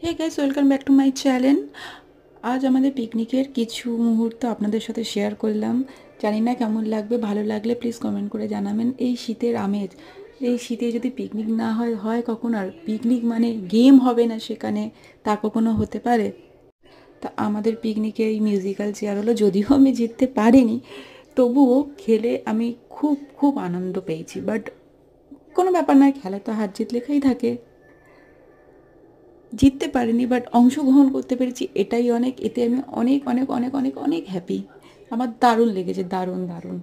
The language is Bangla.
Hey guys, welcome back to my channel. আজ আমাদের পিকনিকের কিছু মুহূর্ত আপনাদের সাথে শেয়ার করলাম। জানি না কেমন লাগবে, ভালো লাগলে প্লিজ কমেন্ট করে জানাবেন। এই শীতের আমেজ, এই শীতে যদি পিকনিক না হয় হয় কখন? আর পিকনিক মানে গেম হবে না সেখানে, তা কখনো হতে পারে? তা আমাদের পিকনিকে এই মিউজিক্যাল চেয়ার হলো, যদিও আমি জিততে পারিনি, তবুও খেলে আমি খুব খুব আনন্দ পেয়েছি। বাট কোনো ব্যাপার নয়, খেলা তো হার জিত লেখাই থাকে। জিততে পারিনি বাট অংশগ্রহণ করতে পেরেছি, এটাই অনেক। এতে আমি অনেক অনেক অনেক অনেক অনেক হ্যাপি। আমার দারুণ লেগেছে, দারুণ দারুণ।